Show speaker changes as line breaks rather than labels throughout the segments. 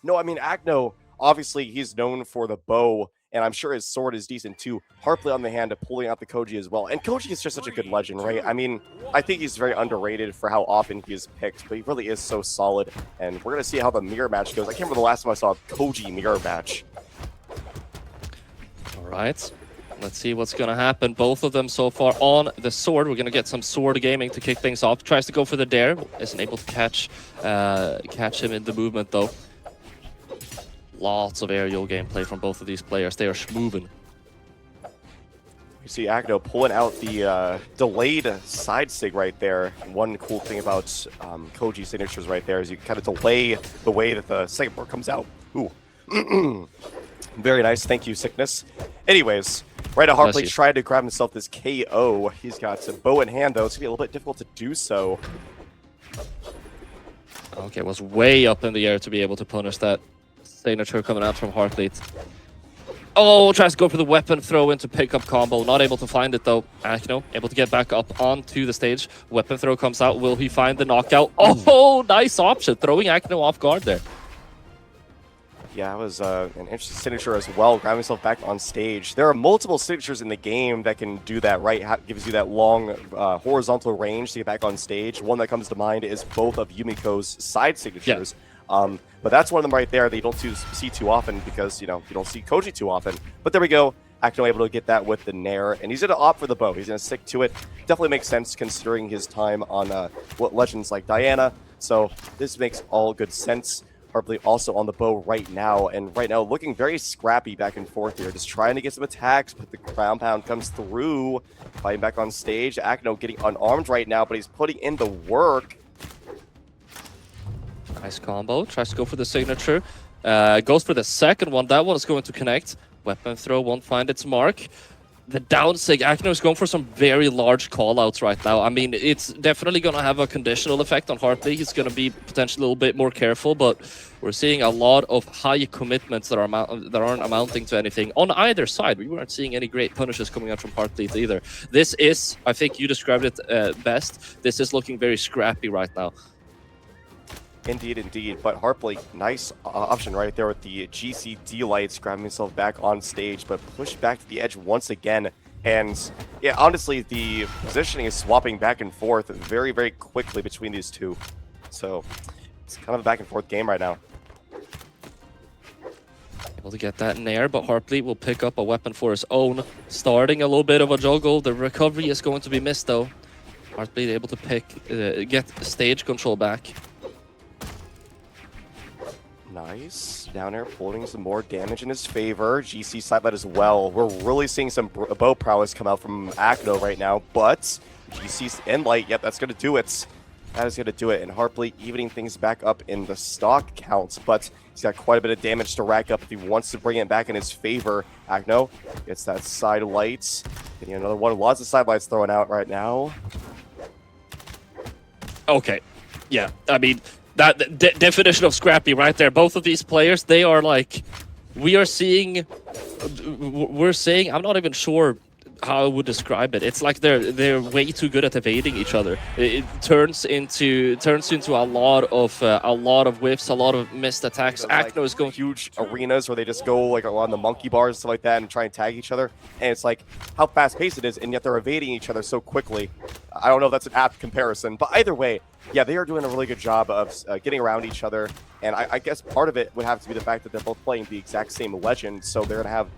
No, I mean, Acno, obviously, he's known for the bow, and I'm sure his sword is decent too. Heartbleat on the hand of pulling out the Koji as well. And Koji is just such a good legend, right? I mean, I think he's very underrated for how often he is picked, but he really is so solid. And we're going to see how the mirror match goes. I can't remember the last time I saw a Koji mirror match.
All right. Let's see what's going to happen. Both of them so far on the sword. We're going to get some sword gaming to kick things off. Tries to go for the dare. Isn't able to catch him in the movement, though. Lots of aerial gameplay from both of these players. They are moving.
You see Acno pulling out the delayed side sig right there. One cool thing about Koji signatures right there is you kind of delay the way that the second bar comes out. Ooh. Very nice. Thank you, Sickness. Anyways, right at Heartbleat tried to grab himself this KO. He's got a bow in hand, though. It's going to be a little bit difficult to do so.
Okay, was way up in the air to be able to punish that signature coming out from Heartbleat. Oh, tries to go for the weapon throw into pickup combo. Not able to find it, though. Acno able to get back up onto the stage. Weapon throw comes out. Will he find the knockout? Oh, nice option. Throwing Acno off guard there.
Yeah, that was an interesting signature as well, grabbing himself back on stage. There are multiple signatures in the game that can do that, right? Gives you that long horizontal range to get back on stage. One that comes to mind is both of Yumiko's side signatures. Yeah. But that's one of them right there that you don't see too often because, you know, you don't see Koji too often. But there we go. Acno able to get that with the Nair, and he's going to opt for the bow. He's going to stick to it. Definitely makes sense considering his time on what legends like Diana. So this makes all good sense. Heartbleat also on the bow right now, and right now looking very scrappy back and forth here, just trying to get some attacks, but the ground pound comes through. Fighting back on stage, Acno getting unarmed right now, but he's putting in the work.
Nice combo, tries to go for the signature, goes for the second one. That one is going to connect. Weapon throw won't find its mark. The down sig, Acno is going for some very large callouts right now. I mean, it's definitely going to have a conditional effect on Heartbleat. He's going to be potentially a little bit more careful, but we're seeing a lot of high commitments that aren't amounting to anything on either side. We weren't seeing any great punishes coming out from Heartbleat either. This is, I think you described it best, this is looking very scrappy right now.
Indeed, indeed. But Heartbleat, nice option right there with the GCD lights, grabbing himself back on stage, but pushed back to the edge once again. And yeah, honestly, the positioning is swapping back and forth very, very quickly between these two. So it's kind of a back and forth game right now.
Able to get that in air, but Heartbleat will pick up a weapon for his own. Starting a little bit of a juggle. The recovery is going to be missed, though. Heartbleat able to get stage control back.
Nice. Down there pulling some more damage in his favor. GC sidelight as well. We're really seeing some bow prowess come out from Acno right now, but GC's end light, yep, that's going to do it. That is going to do it. And Heartbleat evening things back up in the stock counts, but he's got quite a bit of damage to rack up if he wants to bring it back in his favor. Acno gets that side lights. Getting another one. Lots of side lights thrown out right now.
Okay. Yeah, I mean, that definition of scrappy right there. Both of these players, they are like, we're saying, I'm not even sure how I would describe it. It's like they're way too good at evading each other. It turns into a lot of whiffs, a lot of missed attacks. Acno is going
huge arenas where they just go like on the monkey bars and stuff like that and try and tag each other. And it's like how fast paced it is, and yet they're evading each other so quickly. I don't know if that's an apt comparison, but either way, yeah, they are doing a really good job of getting around each other. And I guess part of it would have to be the fact that they're both playing the exact same legend, so they're going to have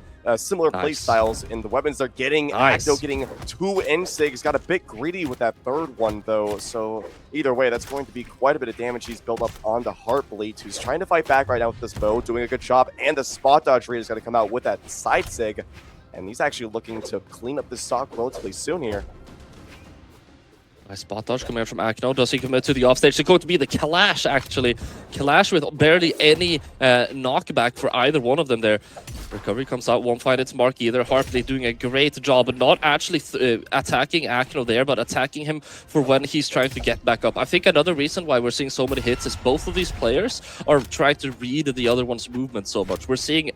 similar play styles in the weapons they're getting. Acno getting 2 N-Sigs, got a bit greedy with that third one though, so either way, that's going to be quite a bit of damage he's built up onto Heartbleat, who's trying to fight back right now with this bow, doing a good job, and the spot dodge rate is going to come out with that side sig, and he's actually looking to clean up this stock relatively soon here.
Nice spot dodge coming out from Acno. Does he commit to the offstage? It's going to be the Kalash, actually. Kalash with barely any knockback for either one of them there. Recovery comes out, won't find its mark either. Heartbleat doing a great job, but not actually attacking Acno there, but attacking him for when he's trying to get back up. I think another reason why we're seeing so many hits is both of these players are trying to read the other one's movement so much. We're seeing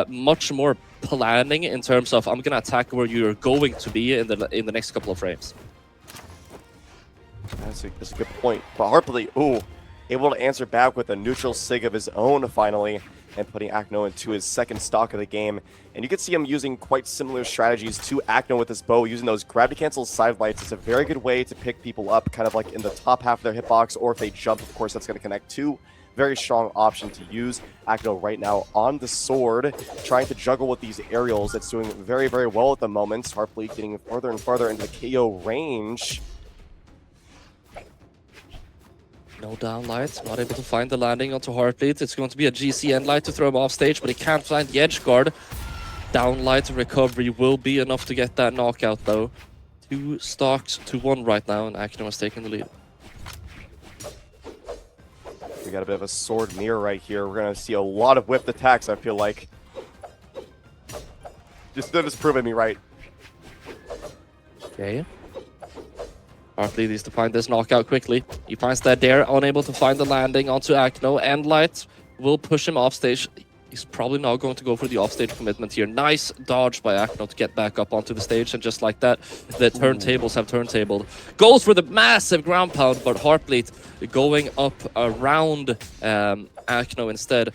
much more planning in terms of, I'm going to attack where you're going to be in the next couple of frames.
That's a good point. But Heartbleat, ooh, able to answer back with a neutral sig of his own finally, and putting Acno into his second stock of the game. And you can see him using quite similar strategies to Acno with his bow, using those gravity cancel side lights. It's a very good way to pick people up, kind of like in the top half of their hitbox, or if they jump, of course, that's going to connect too. Very strong option to use. Acno right now on the sword, trying to juggle with these aerials. It's doing very, very well at the moment. Heartbleat getting further and further into the KO range.
No down light, not able to find the landing onto Heartbleat. It's going to be a GC end light to throw him off stage, but he can't find the edge guard. Down light recovery will be enough to get that knockout though. 2 stocks to 1 right now, and Acno has taken the lead.
We got a bit of a sword mirror right here. We're going to see a lot of whipped attacks, I feel like. They're just proving me right.
Okay. Heartbleat needs to find this knockout quickly. He finds that dare, unable to find the landing onto Acno. End light will push him off stage. He's probably not going to go for the offstage commitment here. Nice dodge by Acno to get back up onto the stage, and just like that, the turntables have turntabled. Goes for the massive ground pound, but Heartbleat going up around Acno instead.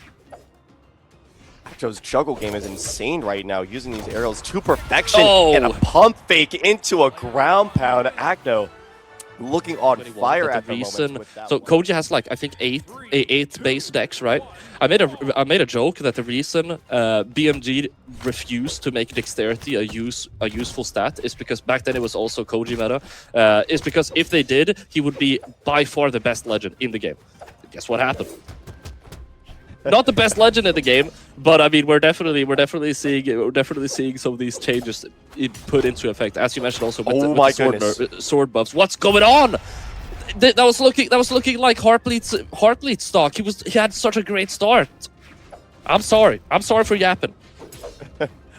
Acno's juggle game is insane right now, using these aerials to perfection,
Oh!
and a pump fake into a ground pound. Acno looking on fire at the moment with that
So
one.
Koji has like, I think eight base decks, right? I made a joke that the reason BMG refused to make dexterity a useful stat is because back then it was also Koji meta. Is because if they did, he would be by far the best legend in the game. Guess what happened? Not the best legend in the game, but I mean we're definitely seeing some of these changes put into effect, as you mentioned also with the sword buffs. What's going on? That was looking like Heartbleat's stock. He had such a great start. I'm sorry for yapping.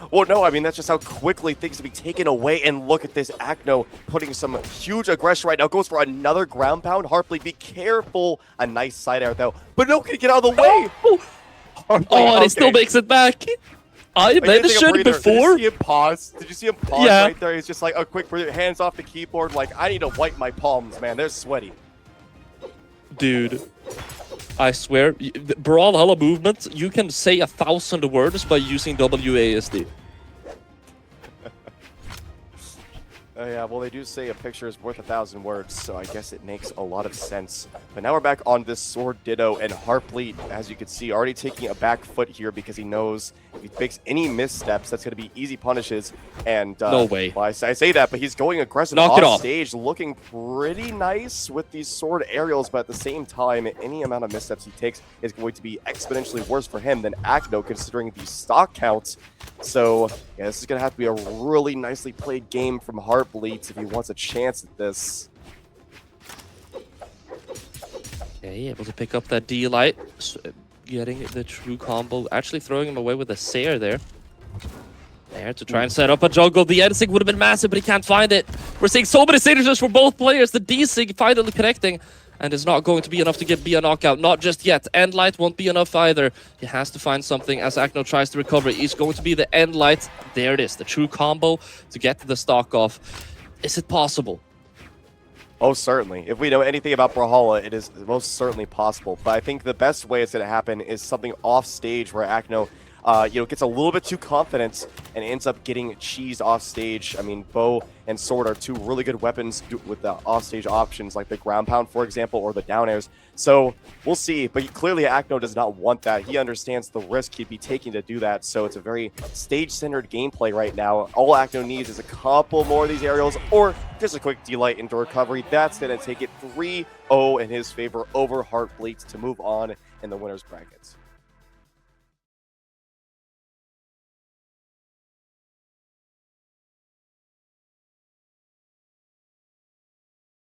Well, no, I mean, that's just how quickly things can be taken away. And look at this, Acno putting some huge aggression right now. Goes for another ground pound. Heartbleat, be careful. A nice side air, though. But no, can get out of the way.
And he still makes it back. I mentioned it before.
Did you see him pause? Did you see him pause right there? He's just like, a quick breather, hands off the keyboard. Like, I need to wipe my palms, man. They're sweaty.
Dude. I swear, brawlhalla movement, you can say 1,000 words by using WASD.
Yeah, well, they do say a picture is worth 1,000 words, so I guess it makes a lot of sense. But now we're back on this sword ditto, and Heartbleat, as you can see, already taking a back foot here because he knows if he makes any missteps, that's going to be easy punishes. And
no way.
Well, I say that, but he's going aggressive off stage, looking pretty nice with these sword aerials, but at the same time, any amount of missteps he takes is going to be exponentially worse for him than Acno, considering the stock counts. So, yeah, this is going to have to be a really nicely played game from Heartbleat if he wants a chance at this.
Okay, able to pick up that D-Light, getting the true combo, actually throwing him away with a Sair there. There to try and set up a juggle. The N-Sig would have been massive, but he can't find it. We're seeing so many signatures for both players. The D-Sig finally connecting, and is not going to be enough to be a knockout. Not just yet. End light won't be enough either. He has to find something as Acno tries to recover. He's going to be the end light. There it is, the true combo to get the stock off. Is it possible?
Oh, certainly. If we know anything about brawlhalla, it is most certainly possible. But I think the best way it's going to happen is something off stage where Acno gets a little bit too confident and ends up getting cheesed off stage. I mean, bow and sword are two really good weapons with the off stage options, like the ground pound, for example, or the down airs. So we'll see. But clearly, Acno does not want that. He understands the risk he'd be taking to do that. So it's a very stage-centered gameplay right now. All Acno needs is a couple more of these aerials, or just a quick D-Light into recovery. That's going to take it 3-0 in his favor over Heartbleat to move on in the winner's brackets.